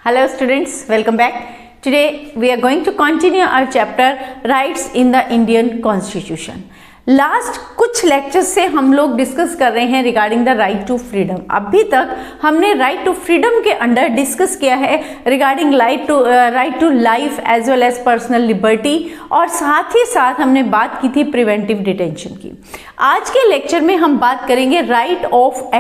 Hello students, welcome back. Today we are going to continue our chapter Rights in the Indian Constitution. Last कुछ lectures से हम लोग discuss कर रहे हैं regarding the right to freedom. अभी तक हमने राइट टू फ्रीडम के अंडर डिस्कस किया है regarding right to life as well as personal liberty, और साथ ही साथ हमने बात की थी प्रिवेंटिव डिटेंशन की. आज के लेक्चर में हम बात करेंगे राइट ऑफ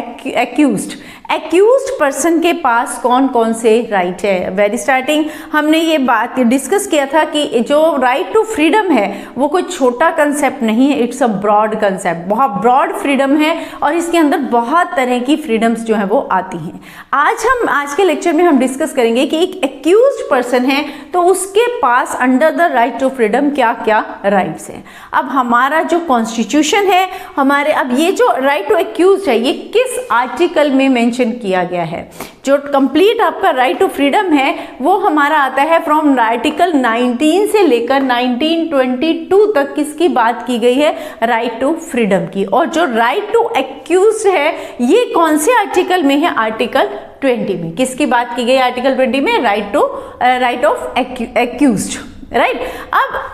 एक्यूज्ड पर्सन के पास कौन कौन से राइट है. वेरी स्टार्टिंग हमने ये बात डिस्कस किया था कि जो राइट टू फ्रीडम है वो कोई छोटा कंसेप्ट नहीं है, इट्स अ ब्रॉड कंसेप्ट. बहुत ब्रॉड फ्रीडम है और इसके अंदर बहुत तरह की फ्रीडम्स जो है वो आती हैं. आज के लेक्चर में हम डिस्कस करेंगे कि एक एक्यूज्ड पर्सन है तो उसके पास under the right to freedom क्या क्या राइट्स हैं. अब हमारा जो कॉन्स्टिट्यूशन है अब ये जो राइट टू एक्यूज है ये किस आर्टिकल में मेंशन किया गया है. जो कंप्लीट आपका राइट टू फ्रीडम है वो हमारा आता है फ्रॉम आर्टिकल 19 से लेकर 1922 तक. किसकी बात की गई है? राइट टू फ्रीडम की. और जो राइट टू एक्यूज है ये कौन से आर्टिकल में है? आर्टिकल 20 में. किसकी बात की गई? आर्टिकल 20 में राइट ऑफ एक्यूज्ड. राइट. अब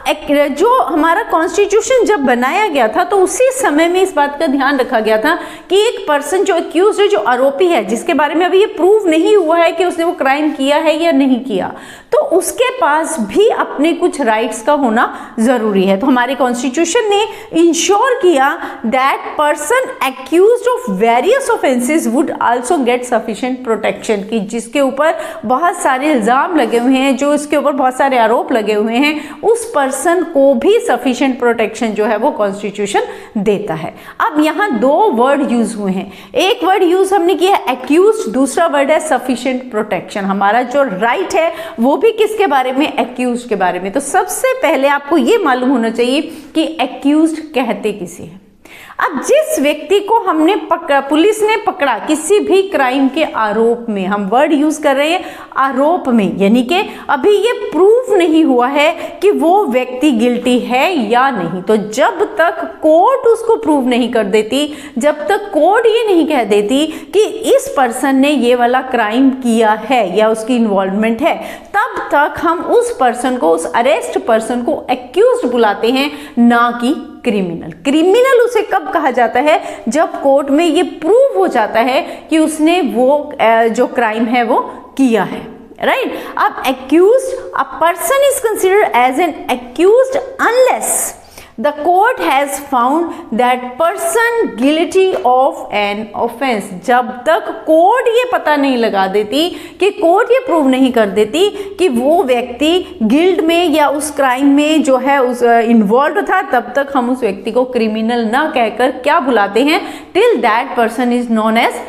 जो हमारा कॉन्स्टिट्यूशन जब बनाया गया था तो उसी समय में इस बात का ध्यान रखा गया था कि एक पर्सन जो एक्यूज है, जो आरोपी है, जिसके बारे में अभी ये प्रूव नहीं हुआ है कि उसने वो क्राइम किया है या नहीं किया, तो उसके पास भी अपने कुछ राइट्स का होना जरूरी है. तो हमारे कॉन्स्टिट्यूशन ने इंश्योर किया that person accused of various offences would also get sufficient protection. की जिसके ऊपर बहुत सारे इल्जाम लगे हुए हैं, जो इसके ऊपर बहुत सारे आरोप लगे हुए हैं, उस पर्सन को भी सफिशिएंट प्रोटेक्शन जो है वो कॉन्स्टिट्यूशन देता है. अब यहाँ दो वर्ड यूज हुए हैं. एक वर्ड यूज हमने किया है एक्यूज्ड, दूसरा वर्ड है सफिशिएंट प्रोटेक्शन. हमारा जो राइट है वो भी किसके बारे में? एक्यूज्ड के बारे में. तो सबसे पहले आपको ये मालूम होना चाहिए कि एक्यूज्ड कहते किसे हैं. अब जिस व्यक्ति को हमने पुलिस ने पकड़ा किसी भी क्राइम के आरोप में, हम वर्ड यूज कर रहे हैं आरोप में, यानी कि अभी ये प्रूव नहीं हुआ है कि वो व्यक्ति गिल्टी है या नहीं. तो जब तक कोर्ट उसको प्रूव नहीं कर देती, जब तक कोर्ट ये नहीं कह देती कि इस पर्सन ने ये वाला क्राइम किया है या उसकी इन्वॉल्वमेंट है, तब तक हम उस पर्सन को, उस अरेस्ट पर्सन को एक्यूज्ड बुलाते हैं, ना कि क्रिमिनल. क्रिमिनल उसे कब कहा जाता है? जब कोर्ट में ये प्रूव हो जाता है कि उसने वो जो क्राइम है वो किया है. राइट. अब accused, a person is considered as an accused unless the court has found that person guilty of an offense. जब तक कोर्ट ये पता नहीं लगा देती, कि कोर्ट ये प्रूव नहीं कर देती कि वो व्यक्ति गिल्ट में या उस क्राइम में जो है उस इन्वॉल्व था, तब तक हम उस व्यक्ति को क्रिमिनल ना कहकर क्या बुलाते हैं? Till that person is known as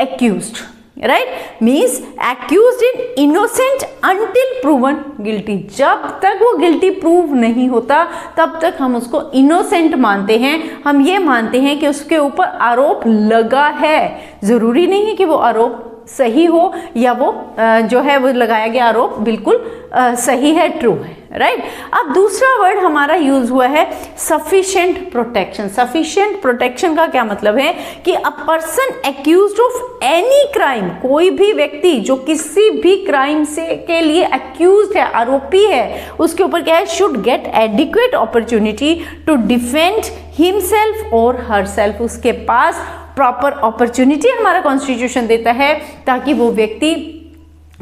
accused. Right. Means accused in innocent until proven guilty. जब तक वो गिल्टी प्रूव नहीं होता तब तक हम उसको इनोसेंट मानते हैं. हम ये मानते हैं कि उसके ऊपर आरोप लगा है. जरूरी नहीं है कि वो आरोप सही हो या वो जो है वो लगाया गया आरोप बिल्कुल सही है, ट्रू है. राइट. अब दूसरा वर्ड हमारा यूज हुआ है सफिशिएंट प्रोटेक्शन. सफिशिएंट प्रोटेक्शन का क्या मतलब है? कि a person accused of any crime, कोई भी व्यक्ति जो किसी भी क्राइम से के लिए एक्यूज्ड है, आरोपी है, उसके ऊपर क्या है? Should get adequate opportunity to defend himself और हरसेल्फ. उसके पास प्रॉपर अपॉर्चुनिटी हमारा कॉन्स्टिट्यूशन देता है ताकि वो व्यक्ति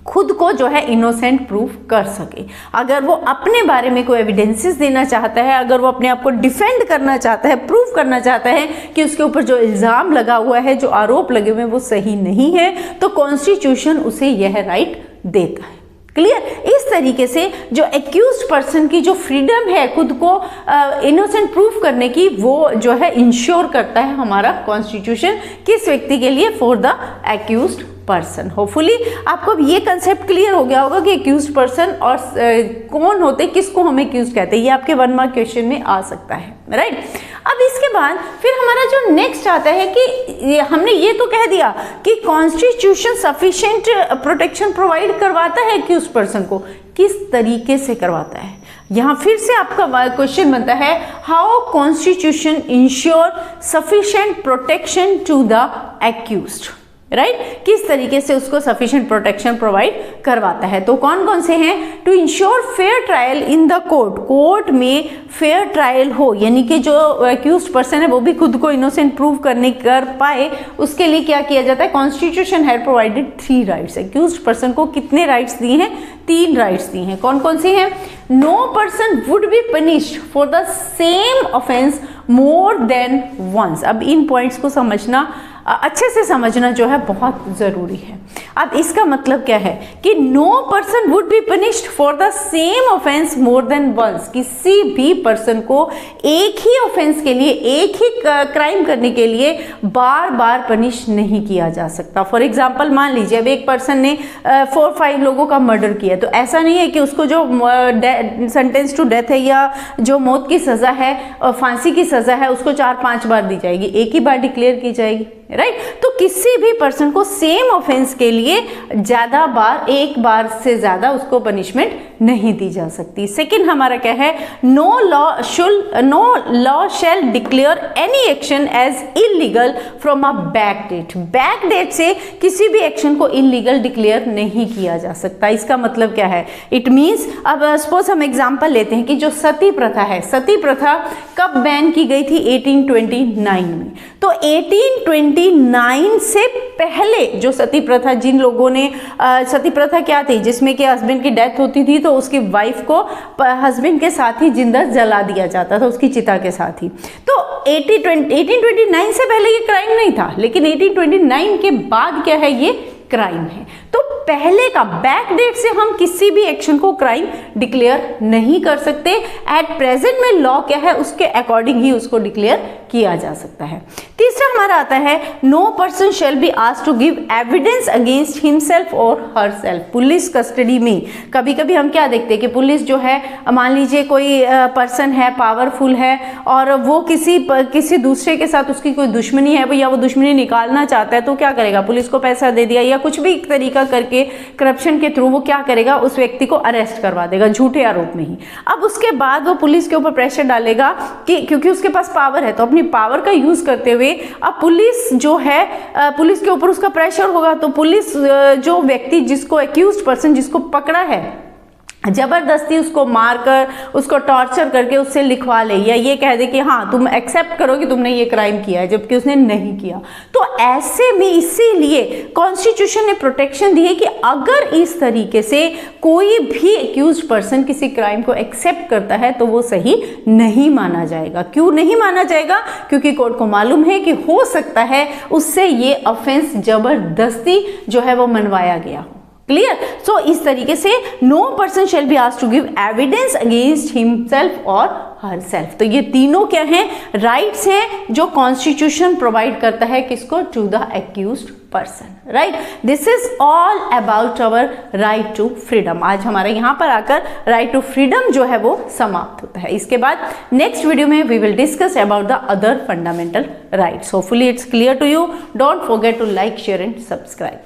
खुद को जो है इनोसेंट प्रूव कर सके. अगर वो अपने बारे में कोई एविडेंसेस देना चाहता है, अगर वो अपने आप को डिफेंड करना चाहता है, प्रूव करना चाहता है कि उसके ऊपर जो इल्ज़ाम लगा हुआ है, जो आरोप लगे हुए हैं वो सही नहीं है, तो कॉन्स्टिट्यूशन उसे यह राइट देता है. क्लियर. इस तरीके से जो एक्यूज्ड पर्सन की जो फ्रीडम है खुद को इनोसेंट प्रूफ करने की, वो जो है इंश्योर करता है हमारा कॉन्स्टिट्यूशन. किस व्यक्ति के लिए? For the accused person. Hopefully आपको अब ये कंसेप्ट क्लियर हो गया होगा कि एक्यूज्ड पर्सन और कौन होते, किसको हम एक्यूज्ड कहते हैं. ये आपके 1 मार्क क्वेश्चन में आ सकता है. राइट. अब इसके बाद फिर हमारा जो नेक्स्ट आता है कि हमने ये तो कह दिया कि कॉन्स्टिट्यूशन सफिशिएंट प्रोटेक्शन प्रोवाइड करवाता है एक्यूज्ड पर्सन को. किस तरीके से करवाता है? यहाँ फिर से आपका क्वेश्चन बनता है, how constitution ensure sufficient protection to the accused. Right, किस तरीके से उसको सफिशिएंट प्रोटेक्शन प्रोवाइड करवाता है। तो कौन कौन से हैं? To ensure fair trial in the court, court में फेयर ट्रायल हो, यानी कि जो अक्यूज्ड पर्सन है वो भी खुद को इनोसेंट प्रूव कर पाए, उसके लिए क्या किया जाता है? Constitution had provided 3 rights. Accused person को कितने राइट्स दिए हैं? 3 राइट्स दिए हैं। कौन कौन से हैं? No person would be punished for the same offence more than once. अब इन पॉइंट्स को समझना, अच्छे से समझना जो है बहुत ज़रूरी है। अब इसका मतलब क्या है कि no person would be punished for the same offence more than once. किसी भी पर्सन को एक ही ऑफेंस के लिए, एक ही क्राइम करने के लिए बार बार पनिश नहीं किया जा सकता। फॉर एग्जाम्पल, मान लीजिए अब एक पर्सन ने 4-5 लोगों का मर्डर किया, तो ऐसा नहीं है कि उसको जो सेंटेंस टू डेथ है या जो मौत की सज़ा है, फांसी की सज़ा है, उसको 4-5 बार दी जाएगी, एक ही बार डिक्लेयर की जाएगी, राइट। तो किसी भी पर्सन को सेम ऑफेंस के लिए ज्यादा बार, एक बार से ज्यादा उसको पनिशमेंट नहीं दी जा सकती। सेकंड हमारा क्या है? No law shall declare any action as illegal from a back date. Back date से किसी भी एक्शन को इलीगल डिक्लेयर नहीं किया जा सकता। इसका मतलब क्या है? इट मीन्स, अब सपोज हम एग्जांपल लेते हैं कि जो सती प्रथा है, सती प्रथा कब बैन की गई थी? 1829 में। तो 1829 से पहले जो सती प्रथा, जिन लोगों ने सती प्रथा क्या थी? जिसमें कि हस्बैंड की डेथ होती थी तो उसकी वाइफ को हस्बैंड के साथ ही जिंदा जला दिया जाता था, उसकी चिता के साथ ही। तो 1829 से पहले ये क्राइम नहीं था, लेकिन 1829 के बाद क्या है? ये क्राइम है। तो पहले का बैक डेट से हम किसी भी एक्शन को क्राइम डिक्लेयर नहीं कर सकते। एट प्रेजेंट में लॉ क्या है? उसके अकॉर्डिंग ही उसको डिक्लेयर किया जा सकता है। तीसरा हमारा आता है, no person shall be asked to give evidence against himself और हरसेल्फ। पुलिस कस्टडी में कभी कभी हम क्या देखते हैं कि पुलिस जो है, मान लीजिए कोई पर्सन है, पावरफुल है, और वो किसी दूसरे के साथ उसकी कोई दुश्मनी है या वो दुश्मनी निकालना चाहता है, तो क्या करेगा? पुलिस को पैसा दे दिया या कुछ भी तरीका करके करप्शन के थ्रू वो क्या करेगा? उस व्यक्ति को अरेस्ट करवा देगा झूठे आरोप में ही। अब उसके बाद वो पुलिस के ऊपर प्रेशर डालेगा कि क्योंकि उसके पास पावर है, तो अपनी पावर का यूज करते हुए अब पुलिस जो है, पुलिस के ऊपर उसका प्रेशर होगा, तो पुलिस जो व्यक्ति जिसको अक्यूज्ड पर्सन जिसको पकड़ा है, जबरदस्ती उसको मारकर, उसको टॉर्चर करके उससे लिखवा ले, या ये कह दे कि हाँ तुम एक्सेप्ट करो कि तुमने ये क्राइम किया है, जबकि उसने नहीं किया। तो ऐसे में इसीलिए कॉन्स्टिट्यूशन ने प्रोटेक्शन दी है कि अगर इस तरीके से कोई भी एक्यूज्ड पर्सन किसी क्राइम को एक्सेप्ट करता है तो वो सही नहीं माना जाएगा। क्यों नहीं माना जाएगा? क्योंकि कोर्ट को मालूम है कि हो सकता है उससे ये ऑफेंस जबरदस्ती जो है वो मनवाया गया हो। क्लियर? सो इस तरीके से no person shall be asked to give evidence against himself और हरसेल्फ। तो ये तीनों क्या हैं? राइट्स हैं जो कॉन्स्टिट्यूशन प्रोवाइड करता है किसको? To the accused person, right. This is all about our right to freedom. आज हमारे यहाँ पर आकर राइट टू फ्रीडम जो है वो समाप्त होता है। इसके बाद नेक्स्ट वीडियो में we will discuss about the other fundamental rights. Hopefully it's clear to you. Don't forget to like, share and subscribe.